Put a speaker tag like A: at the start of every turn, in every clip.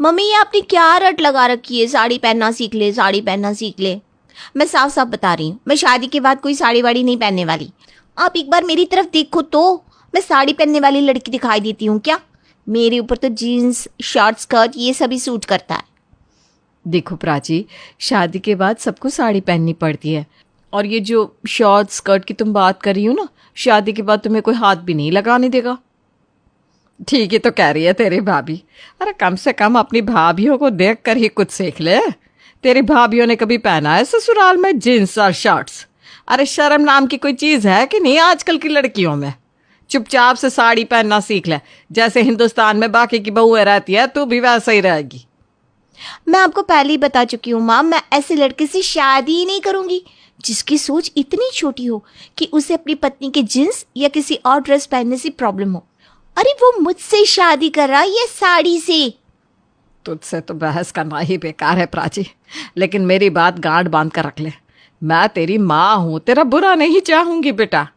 A: Mummy ये आपने क्या रट लगा रखी है, साड़ी पहनना सीख ले, साड़ी पहनना सीख ले। मैं साफ साफ बता रही हूँ, मैं शादी के बाद कोई साड़ी वाड़ी नहीं पहनने वाली। आप एक बार मेरी तरफ देखो तो, मैं साड़ी पहनने वाली लड़की दिखाई देती हूँ क्या? मेरे ऊपर तो जीन्स, शॉर्ट स्कर्ट ये सभी सूट करता है।
B: देखो प्राची, शादी के बाद सबको साड़ी पहननी पड़ती है, और ये जो शॉर्ट स्कर्ट की तुम बात कर रही हो ना, शादी के बाद तुम्हें कोई हाथ भी नहीं लगाने देगा। ठीक है तो कह रही है तेरी भाभी। अरे कम से कम अपनी भाभीयों को देख कर ही कुछ सीख ले। तेरी भाभीयों ने कभी पहना है ससुराल में जीन्स और शर्ट्स? अरे शर्म नाम की कोई चीज़ है कि नहीं आजकल की लड़कियों में? चुपचाप से साड़ी पहनना सीख ले। जैसे हिंदुस्तान में बाकी की बहुएं रहती है, तू भी वैसा ही रहेगी।
A: मैं आपको पहले ही बता चुकी हूँ माँ, मैं ऐसे लड़के से शादी ही नहीं करूंगी जिसकी सोच इतनी छोटी हो कि उसे अपनी पत्नी के जींस या किसी और ड्रेस पहनने से प्रॉब्लम हो। अरे वो मुझसे शादी कर रहा है ये साड़ी से।
B: तुझसे तो बहस करना ही बेकार है प्राची, लेकिन मेरी बात गांठ बांध कर रख ले। मैं तेरी माँ हूँ, तेरा बुरा नहीं चाहूंगी बेटा।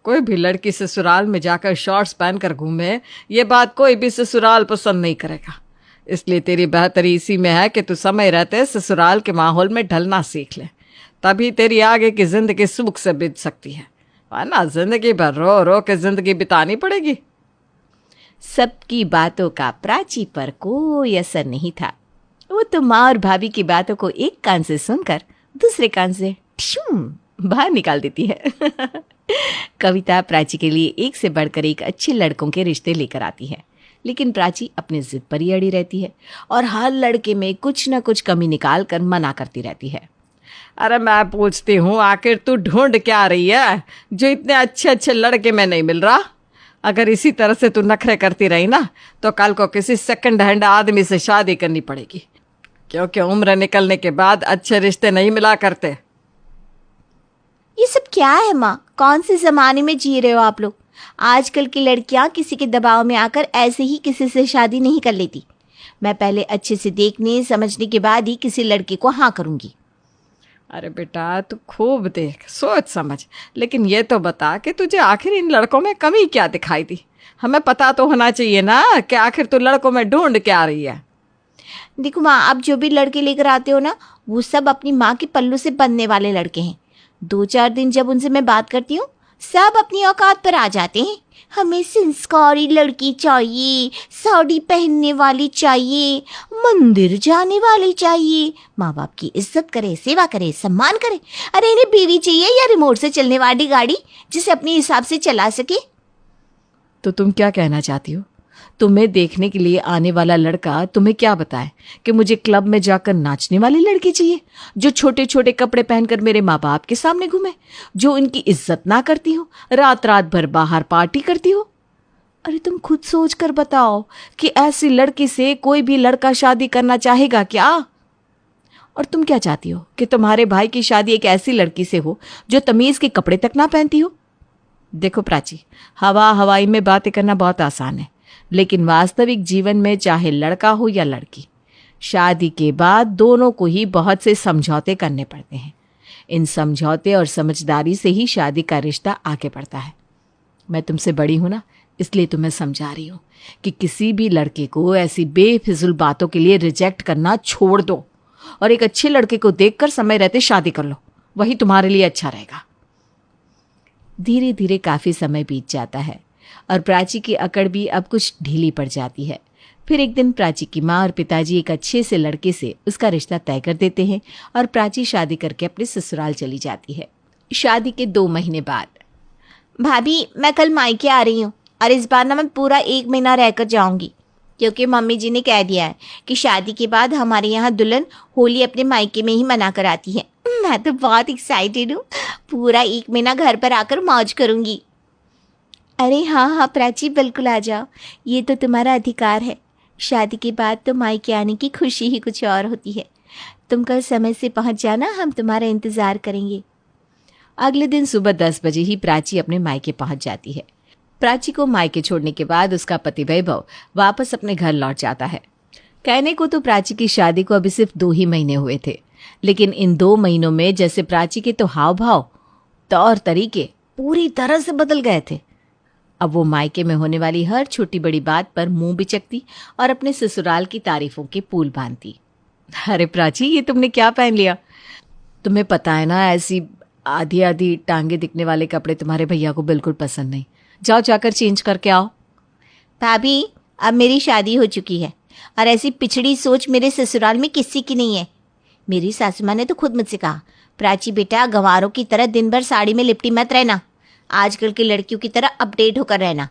B: कोई भी लड़की ससुराल में जाकर शॉर्ट्स पहनकर घूमे, ये बात कोई भी ससुराल पसंद नहीं करेगा। इसलिए तेरी बेहतरी इसी में है कि तू समय रहते ससुराल के माहौल में ढलना सीख ले, तभी तेरी आगे की जिंदगी सुख से बीत सकती है, वरना जिंदगी भर रो रो के जिंदगी बितानी पड़ेगी।
A: सबकी बातों का प्राची पर कोई असर नहीं था। वो तो माँ और भाभी की बातों को एक कान से सुनकर दूसरे कान से बाहर निकाल देती है। कविता प्राची के लिए एक से बढ़कर एक अच्छे लड़कों के रिश्ते लेकर आती है, लेकिन प्राची अपनी जिद पर ही अड़ी रहती है और हर लड़के में कुछ न कुछ कमी निकाल कर मना करती रहती है।
B: अरे मैं पूछती हूँ, आखिर तू ढूंढ क्या रही है जो इतने अच्छे अच्छे लड़के में नहीं मिल रहा? अगर इसी तरह से तू नखरे करती रही ना, तो कल को किसी सेकंड हैंड आदमी से शादी करनी पड़ेगी, क्योंकि उम्र निकलने के बाद अच्छे रिश्ते नहीं मिला करते।
A: ये सब क्या है माँ? कौन से जमाने में जी रहे हो आप लोग? आजकल की लड़कियां किसी के दबाव में आकर ऐसे ही किसी से शादी नहीं कर लेती। मैं पहले अच्छे से देखने समझने के बाद ही किसी लड़के को हाँ करूंगी।
B: अरे बेटा तू खूब देख सोच समझ, लेकिन ये तो बता कि तुझे आखिर इन लड़कों में कमी क्या दिखाई दी? हमें पता तो होना चाहिए ना कि आखिर तू लड़कों में ढूंढ क्या रही है।
A: देखो माँ, आप जो भी लड़के लेकर आते हो ना, वो सब अपनी माँ के पल्लू से बंधने वाले लड़के हैं। 2-4 दिन जब उनसे मैं बात करती हूँ, सब अपनी औकात पर आ जाते हैं। हमें संस्कारी लड़की चाहिए, साड़ी पहनने वाली चाहिए, मंदिर जाने वाली चाहिए, माँ बाप की इज्जत करे, सेवा करे, सम्मान करे। अरे इन्हें बीवी चाहिए या रिमोट से चलने वाली गाड़ी जिसे अपने हिसाब से चला सके।
B: तो तुम क्या कहना चाहती हो? तुम्हें देखने के लिए आने वाला लड़का तुम्हें क्या बताए कि मुझे क्लब में जाकर नाचने वाली लड़की चाहिए, जो छोटे छोटे कपड़े पहनकर मेरे माँ बाप के सामने घूमे, जो उनकी इज्जत ना करती हो, रात रात भर बाहर पार्टी करती हो? अरे तुम खुद सोच कर बताओ कि ऐसी लड़की से कोई भी लड़का शादी करना चाहेगा क्या? और तुम क्या चाहती हो कि तुम्हारे भाई की शादी एक ऐसी लड़की से हो जो तमीज के कपड़े तक ना पहनती हो? देखो प्राची, हवा हवाई में बातें करना बहुत आसान है, लेकिन वास्तविक जीवन में चाहे लड़का हो या लड़की, शादी के बाद दोनों को ही बहुत से समझौते करने पड़ते हैं। इन समझौते और समझदारी से ही शादी का रिश्ता आगे बढ़ता है। मैं तुमसे बड़ी हूं ना, इसलिए तुम्हें समझा रही हूं कि किसी भी लड़के को ऐसी बेफिजुल बातों के लिए रिजेक्ट करना छोड़ दो और एक अच्छे लड़के को देखकर समय रहते शादी कर लो, वही तुम्हारे लिए अच्छा रहेगा। धीरे धीरे काफी समय बीत जाता है और प्राची की अकड़ भी अब कुछ ढीली पड़ जाती है। फिर एक दिन प्राची की माँ और पिताजी एक अच्छे से लड़के से उसका रिश्ता तय कर देते हैं और प्राची शादी करके अपने ससुराल चली जाती है। शादी के 2 महीने बाद, भाभी मैं कल मायके आ रही हूँ और इस बार ना मैं पूरा 1 महीना रहकर जाऊंगी, क्योंकि मम्मी जी ने कह दिया है कि शादी के बाद हमारे यहाँ दुल्हन होली अपने मायके में ही मना कर आती है। मैं तो बहुत एक्साइटेड हूँ, पूरा 1 महीना घर पर आकर मौज करूंगी। अरे हाँ हाँ प्राची, बिल्कुल आ जाओ, ये तो तुम्हारा अधिकार है। शादी के बाद तो मायके आने की खुशी ही कुछ और होती है। तुम कल समय से पहुंच जाना, हम तुम्हारा इंतज़ार करेंगे। अगले दिन सुबह 10 बजे ही प्राची अपने मायके पहुंच जाती है। प्राची को मायके छोड़ने के बाद उसका पति वैभव वापस अपने घर लौट जाता है। कहने को तो प्राची की शादी को अभी सिर्फ 2 ही महीने हुए थे, लेकिन इन 2 महीनों में जैसे प्राची के तो हाव भाव, तौर तरीके पूरी तरह से बदल गए थे। अब वो मायके में होने वाली हर छोटी बड़ी बात पर मुंह बिचकती और अपने ससुराल की तारीफों के पुल बांधती। अरे प्राची, ये तुमने क्या पहन लिया? तुम्हें पता है ना, ऐसी आधी आधी टांगे दिखने वाले कपड़े तुम्हारे भैया को बिल्कुल पसंद नहीं। जाओ जाकर चेंज करके आओ।
A: भाभी, अब मेरी शादी हो चुकी है और ऐसी पिछड़ी सोच मेरे ससुराल में किसी की नहीं है। मेरी सासू माँ ने तो खुद मुझसे कहा, प्राची बेटा, गंवारों की तरह दिन भर साड़ी में लिपटी मत रहना, आजकल की लड़कियों की तरह अपडेट होकर रहना।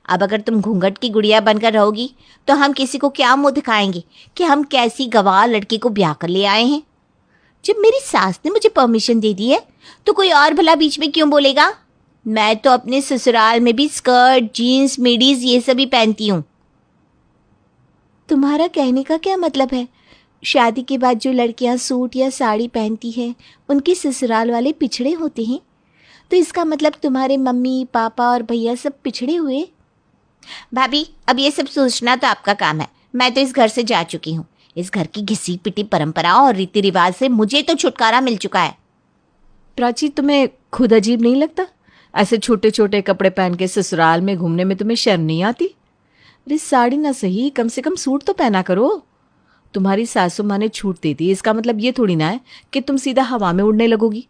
A: अब अगर तुम घूंघट की गुड़िया बनकर रहोगी तो हम किसी को क्या मुंह दिखाएंगे कि हम कैसी गंवार लड़की को ब्याह कर ले आए हैं। जब मेरी सास ने मुझे परमिशन दे दी है तो कोई और भला बीच में क्यों बोलेगा। मैं तो अपने ससुराल में भी स्कर्ट, जीन्स, मिडीज ये सभी पहनती हूँ। तुम्हारा कहने का क्या मतलब है? शादी के बाद जो लड़कियां सूट या साड़ी पहनती हैं उनके ससुराल वाले पिछड़े होते हैं, तो इसका मतलब तुम्हारे मम्मी पापा और भैया सब पिछड़े हुए? भाभी, अब ये सब सोचना तो आपका काम है। मैं तो इस घर से जा चुकी हूँ। इस घर की घिसी पिटी परंपराओं और रीति रिवाज से मुझे तो छुटकारा मिल चुका है।
B: प्राची, तुम्हें खुद अजीब नहीं लगता? ऐसे छोटे छोटे कपड़े पहन के ससुराल में घूमने में तुम्हें शर्म नहीं आती? अरे साड़ी ना सही, कम से कम सूट तो पहना करो। तुम्हारी सासू माँ ने छूट दे दी, इसका मतलब ये थोड़ी ना है कि तुम सीधा हवा में उड़ने लगोगी।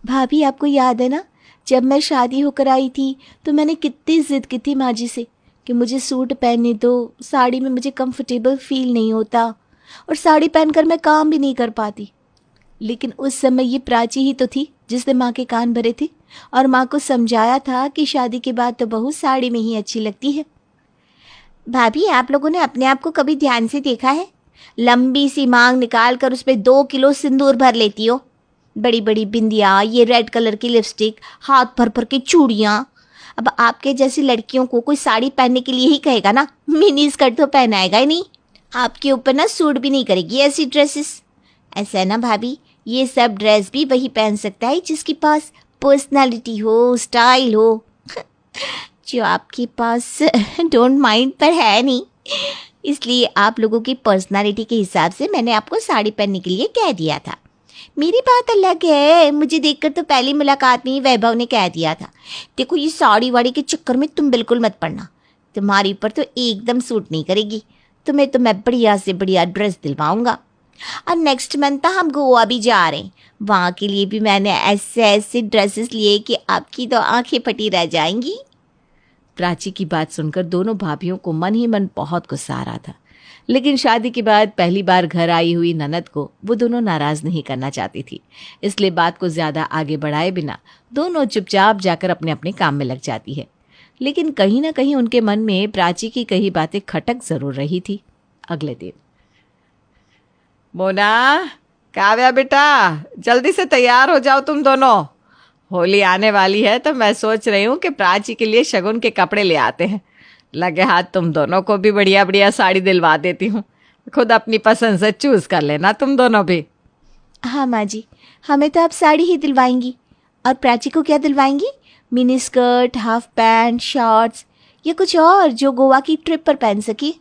A: भाभी, आपको याद है ना, जब मैं शादी होकर आई थी तो मैंने कितनी जिद की थी माँ जी से कि मुझे सूट पहनने दो, साड़ी में मुझे कंफर्टेबल फील नहीं होता और साड़ी पहनकर मैं काम भी नहीं कर पाती। लेकिन उस समय ये प्राची ही तो थी जिसने माँ के कान भरे थे और माँ को समझाया था कि शादी के बाद तो बहू साड़ी में ही अच्छी लगती है। भाभी, आप लोगों ने अपने आप को कभी ध्यान से देखा है? लंबी सी मांग निकाल कर उसमें 2 किलो सिंदूर भर लेती हो, बड़ी बड़ी बिंदिया, ये रेड कलर की लिपस्टिक, हाथ भर भर के चूड़ियाँ। अब आपके जैसी लड़कियों को कोई साड़ी पहनने के लिए ही कहेगा ना, मिनी स्कर्ट तो पहनाएगा ही नहीं। आपके ऊपर ना सूट भी नहीं करेगी ऐसी ड्रेसेस। ऐसा है ना भाभी, ये सब ड्रेस भी वही पहन सकता है जिसके पास पर्सनालिटी हो, स्टाइल हो, जो आपके पास डोंट माइंड पर है नहीं। इसलिए आप लोगों की पर्सनालिटी के हिसाब से मैंने आपको साड़ी पहनने के लिए कह दिया था। मेरी बात अलग है, मुझे देखकर तो पहली मुलाकात में ही वैभव ने कह दिया था, देखो ये साड़ी वाड़ी के चक्कर में तुम बिल्कुल मत पड़ना, तुम्हारी ऊपर तो एकदम सूट नहीं करेगी, तुम्हें तो मैं बढ़िया से बढ़िया ड्रेस दिलवाऊंगा। और नेक्स्ट मंथ हम गोवा भी जा रहे हैं, वहाँ के लिए भी मैंने ऐसे ऐसे ड्रेसेस लिए कि आपकी तो आंखें फटी रह जाएंगी।
B: प्राची की बात सुनकर दोनों भाभियों को मन ही मन बहुत गुस्सा आ रहा था, लेकिन शादी के बाद पहली बार घर आई हुई ननद को वो दोनों नाराज नहीं करना चाहती थी। इसलिए बात को ज्यादा आगे बढ़ाए बिना दोनों चुपचाप जाकर अपने अपने काम में लग जाती है। लेकिन कहीं ना कहीं उनके मन में प्राची की कई बातें खटक जरूर रही थी। अगले दिन, मोना, काव्या बेटा, जल्दी से तैयार हो जाओ तुम दोनों, होली आने वाली है तो मैं सोच रही हूँ कि प्राची के लिए शगुन के कपड़े ले आते हैं। लगे हाथ तुम दोनों को भी बढ़िया बढ़िया साड़ी दिलवा देती हूँ, खुद अपनी पसंद से चूज कर लेना तुम दोनों भी।
A: हाँ माँ जी, हमें तो आप साड़ी ही दिलवाएंगी, और प्राची को क्या दिलवाएंगी? Mini skirt, half pant, shorts या कुछ और जो गोवा की ट्रिप पर पहन सकी?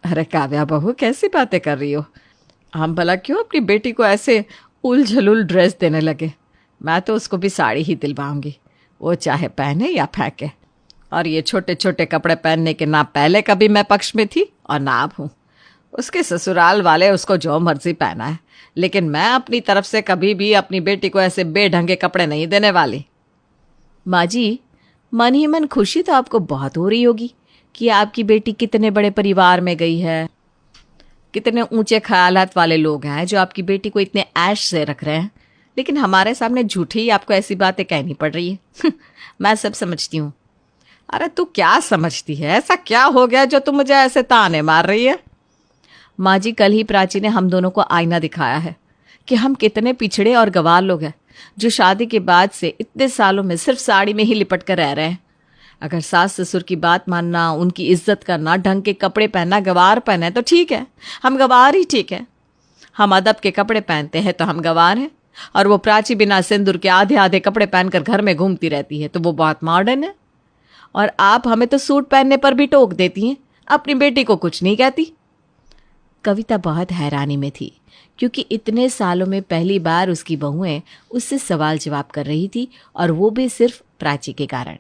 B: अरे काव्या बहू, कैसी बातें कर रही हो? हम भला क्यों अपनी बेटी को ऐसे उल ड्रेस देने लगे? मैं तो उसको भी साड़ी ही दिलवाऊंगी, वो चाहे पहने या फेंके। और ये छोटे छोटे कपड़े पहनने के ना पहले कभी मैं पक्ष में थी और ना अब हूँ। उसके ससुराल वाले उसको जो मर्जी पहना है, लेकिन मैं अपनी तरफ से कभी भी अपनी बेटी को ऐसे बेढंगे कपड़े नहीं देने वाली। माँ जी, मन ही मन खुशी तो आपको बहुत हो रही होगी कि आपकी बेटी कितने बड़े परिवार में गई है, कितने ऊंचे ख्यालात वाले लोग हैं जो आपकी बेटी को इतने ऐश से रख रहे हैं, लेकिन हमारे सामने झूठी ही आपको ऐसी बातें कहनी पड़ रही है। मैं सब समझती हूँ। अरे तू क्या समझती है? ऐसा क्या हो गया जो तू मुझे ऐसे ताने मार रही है? माँ जी, कल ही प्राची ने हम दोनों को आईना दिखाया है कि हम कितने पिछड़े और गंवार लोग हैं जो शादी के बाद से इतने सालों में सिर्फ साड़ी में ही लिपट कर रह रहे हैं। अगर सास ससुर की बात मानना, उनकी इज्जत करना, ढंग के कपड़े पहनना, गंवार पहने तो ठीक है, हम गंवार ही ठीक है। हम अदब के कपड़े पहनते हैं तो हम गंवार हैं, और वो प्राची बिना सिंदूर के आधे आधे कपड़े पहनकर घर में घूमती रहती है तो वो बहुत मॉडर्न है। और आप हमें तो सूट पहनने पर भी टोक देती हैं, अपनी बेटी को कुछ नहीं कहती। कविता बहुत हैरानी में थी, क्योंकि इतने सालों में पहली बार उसकी बहुएं उससे सवाल जवाब कर रही थी, और वो भी सिर्फ प्राची के कारण।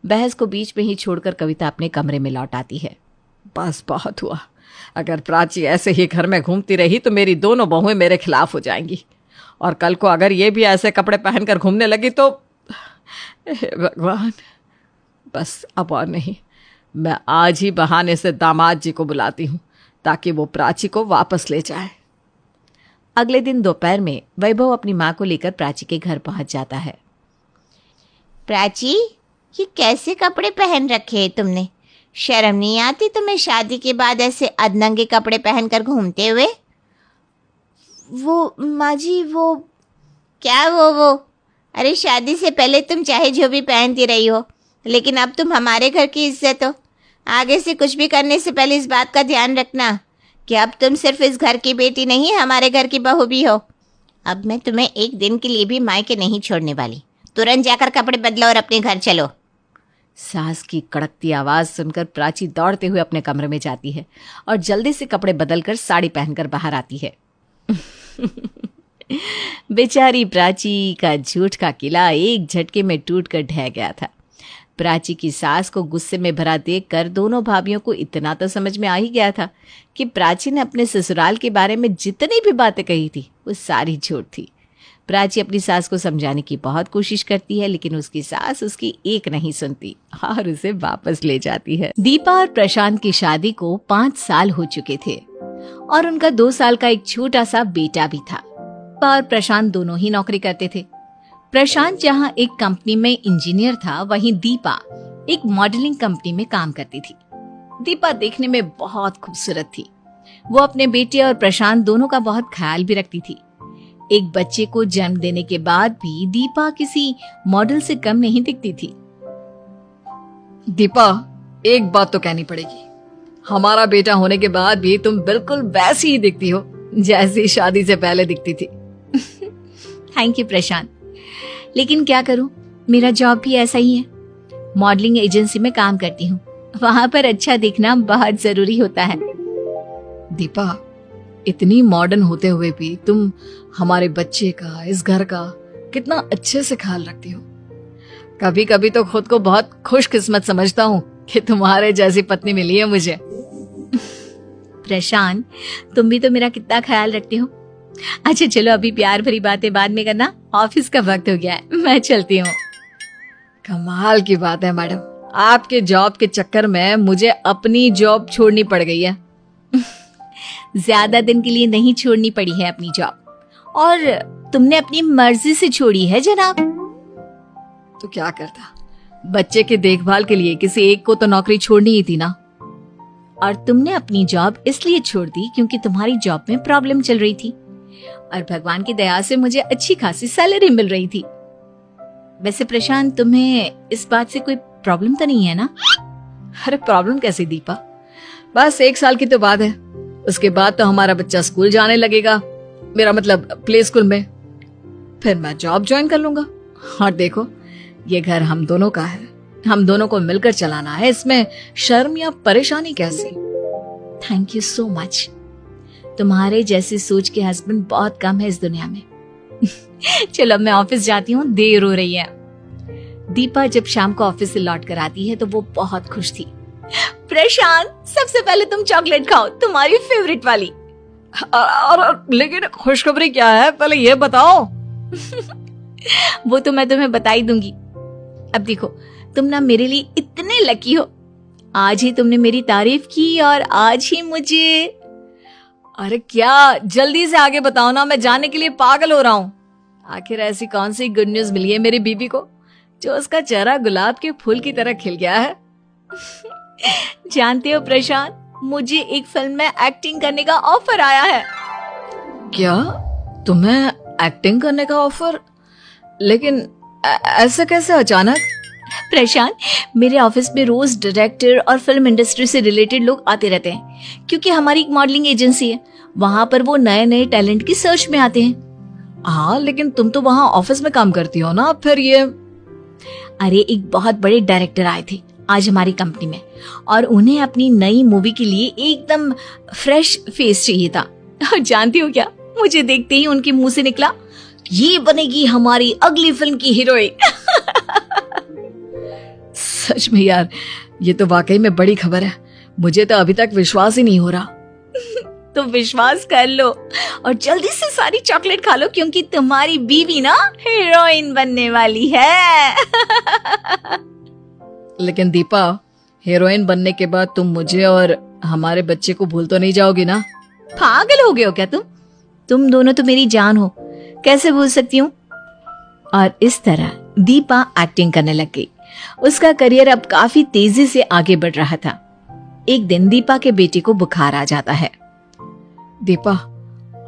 B: बहस को बीच में ही छोड़कर कविता अपने कमरे में लौट आती है।
C: बस बहुत हुआ। अगर प्राची ऐसे ही घर में घूमती रही तो मेरी दोनों बहुएं मेरे खिलाफ हो जाएंगी, और कल को अगर ये भी ऐसे कपड़े पहनकर घूमने लगी तो हे भगवान। बस अब और नहीं, मैं आज ही बहाने से दामाद जी को बुलाती हूँ ताकि वो प्राची को वापस ले जाए।
B: अगले दिन दोपहर में वैभव अपनी माँ को लेकर प्राची के घर पहुंच जाता है।
A: प्राची, ये कैसे कपड़े पहन रखे हैं तुमने? शर्म नहीं आती तुम्हें शादी के बाद ऐसे अधनंगे कपड़े पहनकर घूमते हुए? वो माँ जी, वो क्या वो? अरे शादी से पहले तुम चाहे जो भी पहनती रही हो, लेकिन अब तुम हमारे घर की इज्जत हो। आगे से कुछ भी करने से पहले इस बात का ध्यान रखना कि अब तुम सिर्फ इस घर की बेटी नहीं, हमारे घर की बहू भी हो। अब मैं तुम्हें एक दिन के लिए भी मायके नहीं छोड़ने वाली। तुरंत जाकर कपड़े बदलो और अपने घर चलो।
B: सास की कड़कती आवाज सुनकर प्राची दौड़ते हुए अपने कमरे में जाती है और जल्दी से कपड़े बदलकर साड़ी पहनकर बाहर आती है। बेचारी प्राची का झूठ का किला एक झटके में टूटकर ढह गया था। प्राची की सास को गुस्से में भरा देखकर दोनों भाभियों को इतना तो समझ में आ ही गया था कि प्राची ने अपने ससुराल के बारे में जितनी भी बातें कही थी वो सारी झूठ थी। प्राची अपनी सास को समझाने की बहुत कोशिश करती है, लेकिन उसकी सास उसकी एक नहीं सुनती और उसे वापस ले जाती है। दीपा और प्रशांत की शादी को 5 साल हो चुके थे और उनका 2 साल का एक छोटा सा बेटा भी था। दीपा और प्रशांत दोनों ही नौकरी करते थे। प्रशांत जहां एक कंपनी में इंजीनियर था, वहीं दीपा एक मॉडलिंग कंपनी में काम करती थी। दीपा देखने में बहुत खूबसूरत थी। वो अपने बेटे और प्रशांत दोनों का बहुत ख्याल भी रखती थी। एक बच्चे को जन्म देने के बाद भी दीपा किसी मॉडल से कम नहीं दिखती थी।
C: दीपा, एक बात तो कहनी पड़ेगी, हमारा बेटा होने के बाद भी तुम बिल्कुल वैसी ही दिखती हो जैसी शादी से पहले दिखती थी।
B: थैंक यू प्रशांत, लेकिन क्या करूं, मेरा जॉब भी ऐसा ही है। मॉडलिंग एजेंसी में काम करती हूँ, वहां पर अच्छा दिखना बहुत जरूरी होता है।
C: दीपा, इतनी मॉडर्न होते हुए भी तुम हमारे बच्चे का, इस घर का कितना अच्छे से ख्याल रखती हो। कभी कभी तो खुद को बहुत खुशकिस्मत समझता हूँ कि तुम्हारे जैसी पत्नी मिली है मुझे।
B: प्रशांत, तुम भी तो मेरा कितना ख्याल रखते हो। अच्छा चलो, अभी प्यार भरी बातें बाद में करना, ऑफिस का वक्त हो गया है, मैं चलती हूँ।
C: कमाल की बात है मैडम, आपके जॉब के चक्कर में मुझे अपनी जॉब छोड़नी पड़ गई है।
B: ज्यादा दिन के लिए नहीं छोड़नी पड़ी है अपनी जॉब, और तुमने अपनी मर्जी से छोड़ी है जनाब।
C: तो क्या करता, बच्चे की देखभाल के लिए किसी एक को तो नौकरी छोड़नी ही थी ना।
B: और तुमने अपनी जॉब इसलिए छोड़ दी क्योंकि तुम्हारी जॉब में प्रॉब्लम चल रही थी, और भगवान की दया से मुझे अच्छी खासी सैलरी मिल रही थी। वैसे प्रशांत, तुम्हें इस बात से कोई प्रॉब्लम तो नहीं है ना?
C: अरे प्रॉब्लम कैसी दीपा, बस 1 साल की तो बात है, उसके बाद तो हमारा बच्चा स्कूल जाने लगेगा, मेरा मतलब प्ले स्कूल में, फिर मैं जॉब ज्वाइन कर लूंगा। और देखो, ये घर हम दोनों का है, हम दोनों को मिलकर चलाना है, इसमें शर्म या परेशानी कैसी?
B: Thank you so much. तुम्हारे जैसी सोच के हस्बैंड बहुत कम है इस दुनिया में। चलो मैं ऑफिस जाती हूँ, देर हो रही है। दीपा जब शाम को ऑफिस से लौट कर आती है तो वो बहुत खुश थी। प्रशांत, सबसे पहले तुम चॉकलेट खाओ, तुम्हारी फेवरेट वाली।
C: और लेकिन खुशखबरी क्या है, पहले ये बताओ।
B: वो तो मैं तुम्हें बता ही दूंगी। अब देखो, तुम ना मेरे लिए इतने लकी हो। आज ही तुमने मेरी तारीफ की और आज ही मुझे।
C: अरे क्या, जल्दी से आगे बताओ ना, मैं जाने के लिए पागल हो रहा हूँ। आखिर ऐसी कौन सी गुड न्यूज मिली है मेरी बीबी को जो उसका चेहरा गुलाब के फूल की तरह खिल गया है?
B: जानते हो प्रशांत, मुझे एक फिल्म में एक्टिंग करने का ऑफर आया है।
C: क्या, तुम्हें एक्टिंग करने का ऑफर? लेकिन ऐसा कैसे अचानक?
B: प्रशांत, मेरे ऑफिस में रोज डायरेक्टर और फिल्म इंडस्ट्री से रिलेटेड लोग आते रहते हैं, क्योंकि हमारी एक मॉडलिंग एजेंसी है। वहां पर वो नए नए टैलेंट की सर्च में आते हैं।
C: हाँ, लेकिन तुम तो वहाँ ऑफिस में काम करती हो ना, फिर ये?
B: अरे एक बहुत बड़े डायरेक्टर आए थे, आज हमारी कंपनी में, और उन्हें अपनी नई मूवी के लिए एकदम फ्रेश फेस चाहिए था। और जानती हो क्या, मुझे देखते ही उनके मुंह से निकला, ये बनेगी हमारी अगली फिल्म की हीरोइन।
C: सच में यार, ये तो वाकई में बड़ी खबर है। मुझे तो अभी तक विश्वास ही नहीं हो रहा।
B: तो विश्वास कर लो और जल्दी से सारी चॉकलेट खा लो, क्योंकि तुम्हारी बीवी ना हीरोइन बनने वाली है।
C: लेकिन दीपा, हीरोइन बनने के बाद तुम मुझे और हमारे बच्चे को भूल तो नहीं जाओगी ना?
B: पागल हो गए हो क्या तुम दोनों तो मेरी जान हो, कैसे भूल सकती हूँ। और इस तरह दीपा एक्टिंग करने लग गई। उसका करियर अब काफी तेजी से आगे बढ़ रहा था। एक दिन दीपा के बेटे को बुखार आ जाता है।
C: दीपा,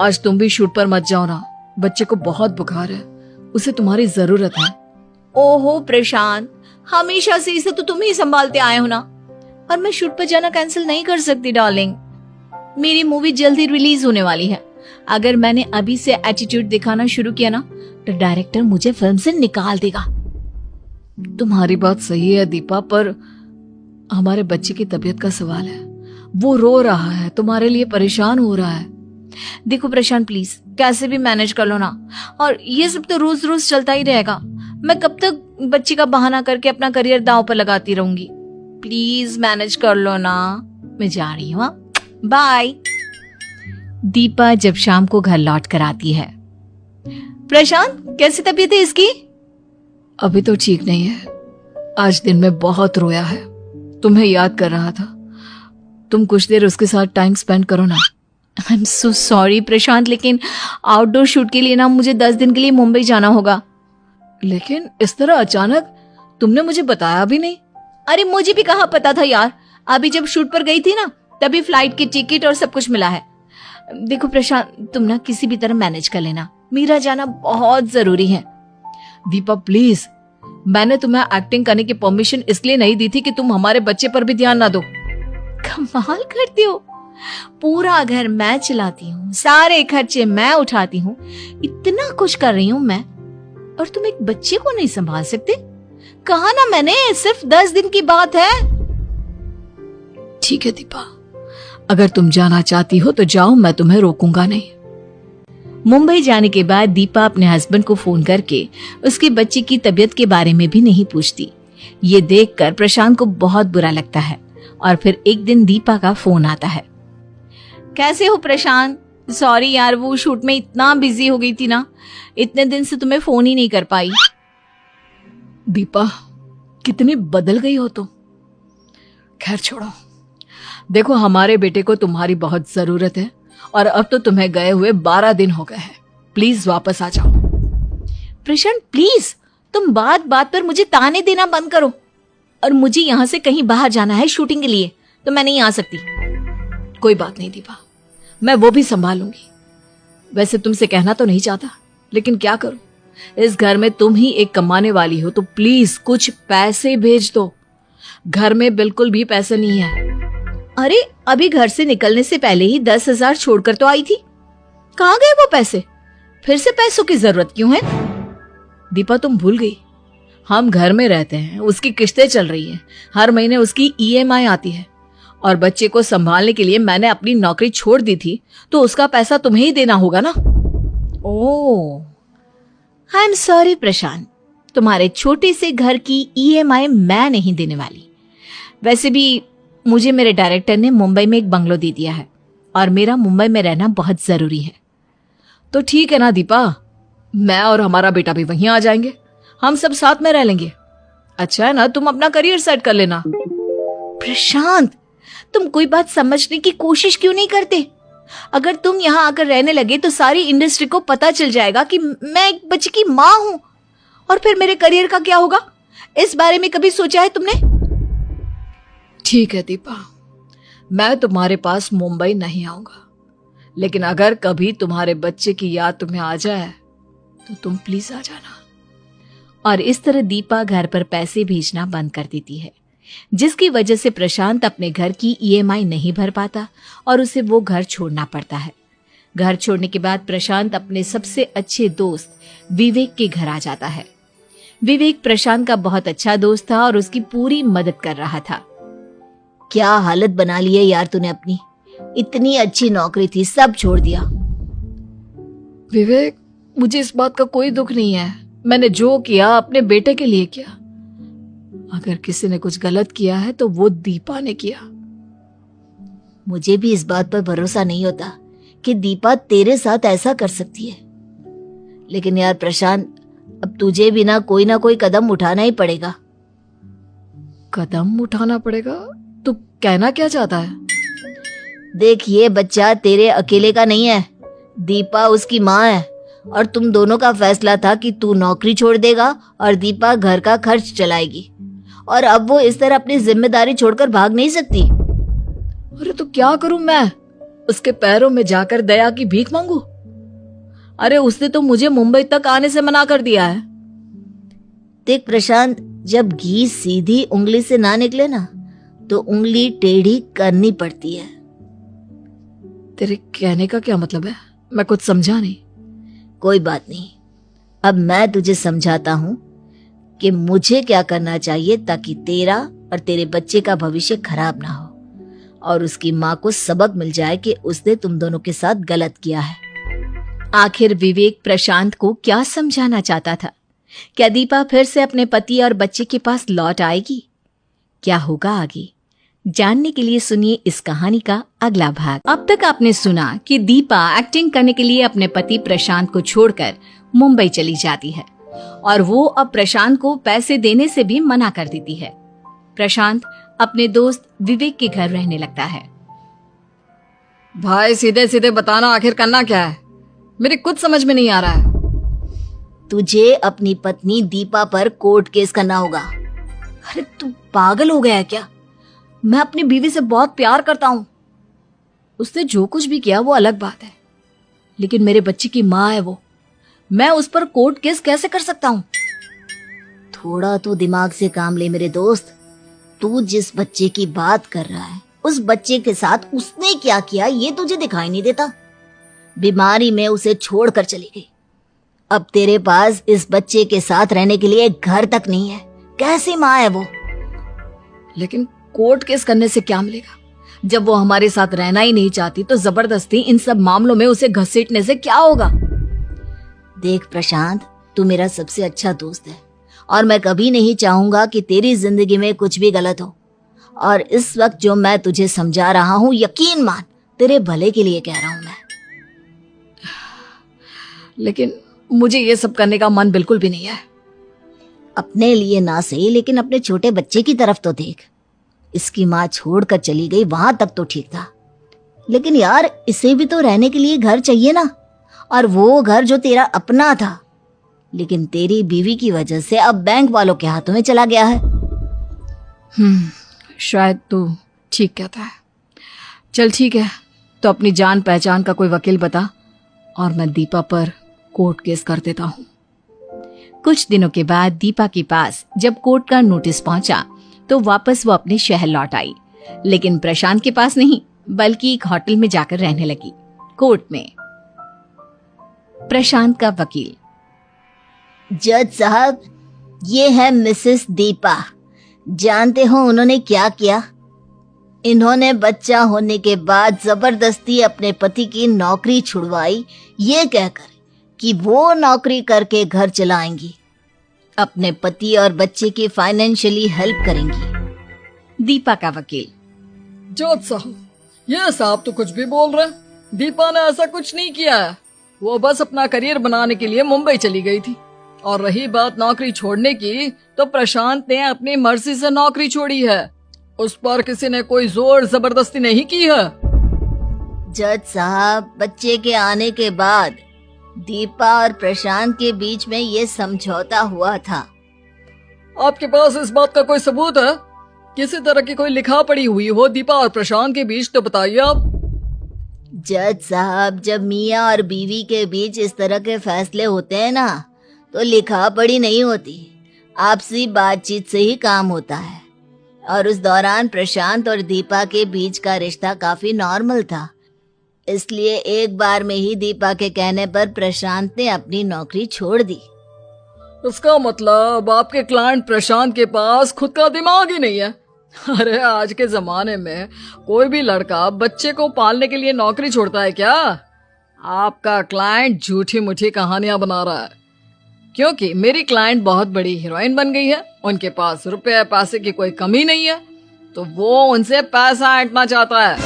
C: आज तुम भी शूट पर मत जाओ ना, बच्चे को बहुत बुखार है, उसे तुम्हारी जरूरत है।
B: ओहो प्रशांत, हमेशा से इसे तो तुम ही संभालते आए हो ना, और मैं शूट पर जाना कैंसिल नहीं कर सकती डार्लिंग। मेरी मूवी जल्दी रिलीज होने वाली है। अगर मैंने अभी से एटीट्यूड दिखाना शुरू किया ना, तो डायरेक्टर मुझे फिल्म से निकाल देगा।
C: तुम्हारी बात सही है दीपा, पर हमारे बच्चे की तबीयत का सवाल है। वो रो रहा है, तुम्हारे लिए परेशान हो रहा है।
B: देखो प्रशांत, प्लीज कैसे भी मैनेज कर लो ना, और ये सब तो रोज रोज चलता ही रहेगा। मैं कब तक बच्ची का बहाना करके अपना करियर दांव पर लगाती रहूंगी। प्लीज मैनेज कर लो ना, मैं जा रही हूँ, बाय। दीपा जब शाम को घर लौट कर आती है, प्रशांत कैसी तबीयत है इसकी?
C: अभी तो ठीक नहीं है, आज दिन में बहुत रोया है, तुम्हें याद कर रहा था। तुम कुछ देर उसके साथ टाइम स्पेंड करो ना।
B: आई एम सो सॉरी प्रशांत, लेकिन आउटडोर शूट के लिए ना मुझे 10 दिन के लिए मुंबई जाना होगा।
C: लेकिन इस तरह अचानक तुमने मुझे बताया भी नहीं।
B: अरे मुझे भी कहाँ पता था यार, अभी जब शूट पर गई थी ना, तभी फ्लाइट की टिकट और सब कुछ मिला है। देखो प्रशांत, तुम ना किसी भी तरह मैनेज कर लेना, मेरा जाना बहुत जरूरी है।
C: दीपा प्लीज, मैंने तुम्हें एक्टिंग करने की परमिशन इसलिए नहीं दी थी कि तुम हमारे बच्चे पर भी ध्यान ना दो।
B: कमाल करती हो, पूरा घर मैं चलाती हूँ, सारे खर्चे मैं उठाती हूँ, इतना कुछ कर रही हूँ मैं, और तुम एक बच्चे को नहीं संभाल सकते? कहा ना मैंने, सिर्फ 10 दिन की बात है।
C: ठीक है दीपा, अगर तुम जाना चाहती हो तो जाओ, मैं तुम्हें रोकूंगा नहीं।
B: मुंबई जाने के बाद दीपा अपने हस्बैंड को फोन करके उसके बच्चे की तबीयत के बारे में भी नहीं पूछती। ये देखकर प्रशांत को बहुत बुरा लगता है। और फिर एक दिन दीपा का फोन आता है। कैसे हो प्रशांत? सॉरी यार, वो शूट में इतना बिजी हो गई थी ना, इतने दिन से तुम्हें फोन ही नहीं कर पाई।
C: दीपा, कितनी बदल गई हो तुम। खैर छोड़ो, देखो हमारे बेटे को तुम्हारी बहुत जरूरत है, और अब तो तुम्हें गए हुए 12 दिन हो गए हैं। प्लीज वापस आ जाओ।
B: प्रशांत प्लीज, तुम बात बात पर मुझे ताने देना बंद करो। और मुझे यहाँ से कहीं बाहर जाना है शूटिंग के लिए, तो मैं नहीं आ सकती।
C: कोई बात नहीं दीपा, मैं वो भी संभालूंगी। वैसे तुमसे कहना तो नहीं चाहता, लेकिन क्या करूं, इस घर में तुम ही एक कमाने वाली हो, तो प्लीज कुछ पैसे भेज दो। घर में बिल्कुल भी पैसे नहीं है।
B: अरे अभी घर से निकलने से पहले ही 10,000 छोड़कर तो आई थी, कहाँ गए वो पैसे? फिर से पैसों की जरूरत क्यों है?
C: दीपा तुम भूल गई, हम घर में रहते हैं, उसकी किस्तें चल रही हैं, हर महीने उसकी EMI आती है, और बच्चे को संभालने के लिए मैंने अपनी नौकरी छोड़ दी थी, तो उसका पैसा तुम्हें ही देना होगा ना।
B: ओह, आई एम सॉरी प्रशांत, तुम्हारे छोटे से घर की EMI मैं नहीं देने वाली। वैसे भी मुझे मेरे डायरेक्टर ने मुंबई में एक बंगलो दे दिया है, और मेरा मुंबई में रहना बहुत जरूरी है।
C: तो ठीक है ना दीपा, मैं और हमारा बेटा भी वहीं आ जाएंगे, हम सब साथ में रह लेंगे। अच्छा है ना, तुम अपना करियर सेट कर लेना।
B: प्रशांत, तुम कोई बात समझने की कोशिश क्यों नहीं करते? अगर तुम यहाँ आकर रहने लगे तो सारी इंडस्ट्री को पता चल जाएगा कि मैं एक बच्चे की माँ हूँ, और फिर मेरे करियर का क्या होगा? इस बारे में कभी सोचा है तुमने?
C: ठीक है दीपा, मैं तुम्हारे पास मुंबई नहीं आऊंगा, लेकिन अगर कभी तुम्हारे बच्चे की याद तुम्हें आ जाए तो तुम प्लीज आ जाना।
B: और इस तरह दीपा घर पर पैसे भेजना बंद कर देती है, जिसकी वजह से प्रशांत अपने घर की EMI नहीं भर पाता और उसे वो घर छोड़ना पड़ता है। घर छोड़ने के बाद प्रशांत अपने सबसे अच्छे दोस्त विवेक के घर आ जाता है। विवेक प्रशांत का बहुत अच्छा दोस्त था और उसकी पूरी मदद कर रहा था।
A: क्या हालत बना ली है यार तूने अपनी। इतनी अच्छी नौकरी थी, सब छोड़ दिया।
B: विवेक, मुझे इस बात का कोई दुख नहीं है। मैंने जो किया अपने बेटे के लिए किया। अगर किसी ने कुछ गलत किया है तो वो दीपा ने किया।
A: मुझे भी इस बात पर भरोसा नहीं होता कि दीपा तेरे साथ ऐसा कर सकती है। लेकिन यार प्रशांत, अब तुझे भी ना कोई कदम उठाना ही पड़ेगा।
B: कदम उठाना पड़ेगा? तू कहना क्या चाहता है?
A: देख, ये बच्चा तेरे अकेले का नहीं है। दीपा उसकी माँ है और तुम दोनों का फैसला था कि तू नौकरी छोड़ देगा और दीपा घर का खर्च चलाएगी। और अब वो इस तरह अपनी जिम्मेदारी छोड़कर भाग नहीं सकती।
B: अरे तो क्या करूं मैं? उसके पैरों में जाकर दया की भीख मांगू? अरे उसने तो मुझे मुंबई तक आने से मना कर दिया है।
A: देख प्रशांत, जब घी सीधी उंगली से ना निकले ना तो उंगली टेढ़ी करनी पड़ती है।
B: तेरे कहने का क्या मतलब है? मैं कुछ समझा नहीं।
A: कोई बात नहीं, अब मैं तुझे समझाता हूँ कि मुझे क्या करना चाहिए ताकि तेरा और तेरे बच्चे का भविष्य खराब ना हो और उसकी माँ को सबक मिल जाए कि उसने तुम दोनों के साथ गलत किया है।
B: आखिर विवेक प्रशांत को क्या समझाना चाहता था? क्या दीपा फिर से अपने पति और बच्चे के पास लौट आएगी? क्या होगा आगे, जानने के लिए सुनिए इस कहानी का अगला भाग। अब तक आपने सुना कि दीपा एक्टिंग करने के लिए अपने पति प्रशांत को छोड़कर मुंबई चली जाती है और वो अब प्रशांत को पैसे देने से भी मना कर देती है। प्रशांत अपने दोस्त विवेक के घर रहने लगता है।
C: भाई सीधे सीधे बताना, आखिर करना क्या है? मेरी कुछ समझ में नहीं आ रहा है।
A: तुझे अपनी पत्नी दीपा पर कोर्ट केस करना होगा।
B: अरे तू पागल हो गया है क्या? मैं अपनी बीवी से बहुत प्यार करता हूँ। उसने जो कुछ भी किया वो अलग बात है, लेकिन मेरे बच्चे की माँ है वो। मैं उस पर कोर्ट केस कैसे कर सकता हूँ?
A: थोड़ा तो दिमाग से काम ले मेरे दोस्त। तू जिस बच्चे की बात कर रहा है उस बच्चे के साथ उसने क्या किया ये तुझे दिखाई नहीं देता। बीमारी में उसे छोड़कर चली गई। अब तेरे पास इस बच्चे के साथ रहने के लिए घर तक नहीं है। कैसी माँ है वो?
B: लेकिन कोर्ट केस करने से क्या मिलेगा? जब वो हमारे साथ रहना ही नहीं चाहती तो जबरदस्ती इन सब मामलों में उसे घसीटने से क्या होगा?
A: देख प्रशांत, तू मेरा सबसे अच्छा दोस्त है और मैं कभी नहीं चाहूंगा कि तेरी जिंदगी में कुछ भी गलत हो। और इस वक्त जो मैं तुझे समझा रहा हूँ, यकीन मान तेरे भले के लिए कह रहा हूँ मैं।
B: लेकिन मुझे ये सब करने का मन बिल्कुल भी नहीं है।
A: अपने लिए ना सही, लेकिन अपने छोटे बच्चे की तरफ तो देख। इसकी माँ छोड़कर चली गई, वहां तक तो ठीक था, लेकिन यार इसे भी तो रहने के लिए घर चाहिए ना। और वो घर जो तेरा अपना था, लेकिन तेरी बीवी की वजह से अब बैंक वालों के हाथों में चला गया है।
B: शायद तू ठीक कहता है। चल ठीक है, तो अपनी जान पहचान का कोई वकील बता और मैं दीपा पर कोर्ट केस कर देता हूँ। कुछ दिनों के बाद दीपा के पास जब कोर्ट का नोटिस पहुंचा तो वापस वो अपने शहर लौट आई, लेकिन प्रशांत के पास नहीं, बल्कि एक होटल में जाकर रहने लगी। कोर्ट में प्रशांत का वकील।
A: जज साहब, ये है मिसेस दीपा। जानते हो उन्होंने क्या किया? इन्होंने बच्चा होने के बाद जबरदस्ती अपने पति की नौकरी छुड़वाई, ये कहकर कि वो नौकरी करके घर चलाएंगी, अपने पति और बच्चे की फाइनेंशियली हेल्प करेंगी।
B: दीपा का वकील।
C: जज साहब, ये साहब तो कुछ भी बोल रहे हैं। दीपा ने ऐसा कुछ नहीं किया है। वो बस अपना करियर बनाने के लिए मुंबई चली गई थी। और रही बात नौकरी छोड़ने की, तो प्रशांत ने अपनी मर्जी से नौकरी छोड़ी है। उस पर किसी ने कोई जोर जबरदस्ती नहीं की है।
A: जज साहब, बच्चे के आने के बाद दीपा और प्रशांत के बीच में ये समझौता हुआ था।
C: आपके पास इस बात का कोई सबूत है? किसी तरह की कोई लिखा पड़ी हुई हो दीपा और प्रशांत के बीच, तो बताइए आप।
A: जज साहब, जब मियाँ और बीवी के बीच इस तरह के फैसले होते हैं ना, तो लिखा पढ़ी नहीं होती, आपसी बातचीत से ही काम होता है। और उस दौरान प्रशांत और दीपा के बीच का रिश्ता काफी नॉर्मल था, इसलिए एक बार में ही दीपा के कहने पर प्रशांत ने अपनी नौकरी छोड़ दी।
C: उसका मतलब आपके क्लाइंट प्रशांत के पास खुद का दिमाग ही नहीं है। अरे आज के जमाने में कोई भी लड़का बच्चे को पालने के लिए नौकरी छोड़ता है क्या? आपका क्लाइंट झूठी मूठी कहानियां बना रहा है, क्योंकि मेरी क्लाइंट बहुत बड़ी हीरोइन बन गई है, उनके पास रुपए पैसे की कोई कमी नहीं है, तो वो उनसे पैसा ऐंठना चाहता है।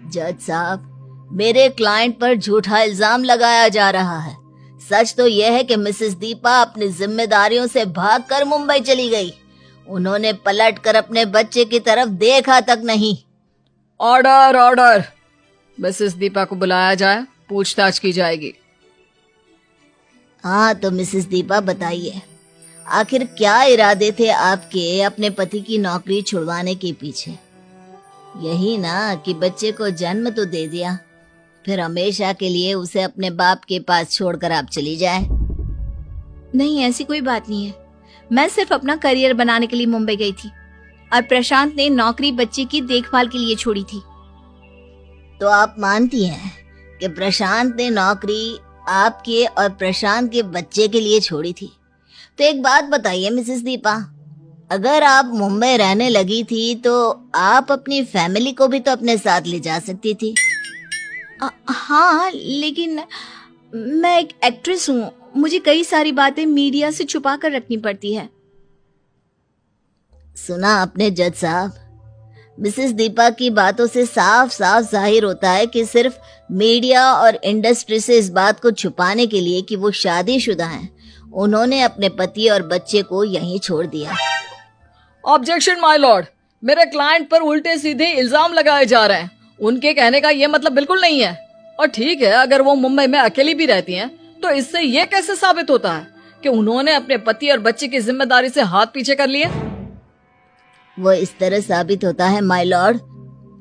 D: जज साहब, मेरे क्लाइंट पर झूठा इल्जाम लगाया जा रहा है। सच तो यह है कि मिसेस दीपा अपनी जिम्मेदारियों से भागकर मुंबई चली गई। उन्होंने पलटकर अपने बच्चे की तरफ देखा तक नहीं।
C: ऑर्डर ऑर्डर, मिसेस दीपा को बुलाया जाए, पूछताछ की जाएगी।
D: हाँ तो मिसेस दीपा बताइए, आखिर क्या इरादे थे आपके अपने पति की नौकरी छुड़वाने के पीछे? यही ना कि बच्चे को जन्म तो दे दिया, फिर हमेशा के लिए उसे अपने बाप के पास छोड़कर आप चली जाए।
A: नहीं, ऐसी कोई बात नहीं है। मैं सिर्फ अपना करियर बनाने के लिए मुंबई गई थी और प्रशांत ने नौकरी बच्चे की देखभाल के लिए छोड़ी थी।
D: तो आप मानती हैं कि प्रशांत ने नौकरी आपके और प्रशांत के बच्चे के लिए छोड़ी थी? तो एक बात बताइए मिसेस दीपा, अगर आप मुंबई रहने लगी थी तो आप अपनी फैमिली को भी तो अपने साथ ले जा सकती थी।
A: हाँ, लेकिन मैं एक एक्ट्रेस हूँ, मुझे कई सारी बातें मीडिया से छुपा कर रखनी पड़ती है।
D: सुना आपने जज साहब, मिसेस दीपा की बातों से साफ साफ जाहिर होता है कि सिर्फ मीडिया और इंडस्ट्री से इस बात को छुपाने के लिए कि वो शादीशुदा हैं, उन्होंने अपने पति और बच्चे को यहीं छोड़ दिया।
C: ऑब्जेक्शन माय लॉर्ड, मेरे क्लाइंट पर उल्टे सीधे इल्जाम लगाए जा रहे हैं। उनके कहने का ये मतलब बिल्कुल नहीं है। और ठीक है, अगर वो मुंबई में अकेली भी रहती हैं, तो इससे ये कैसे साबित होता है कि उन्होंने अपने पति और बच्चे की जिम्मेदारी से हाथ पीछे कर लिए?
D: वो इस तरह साबित होता है माय लॉर्ड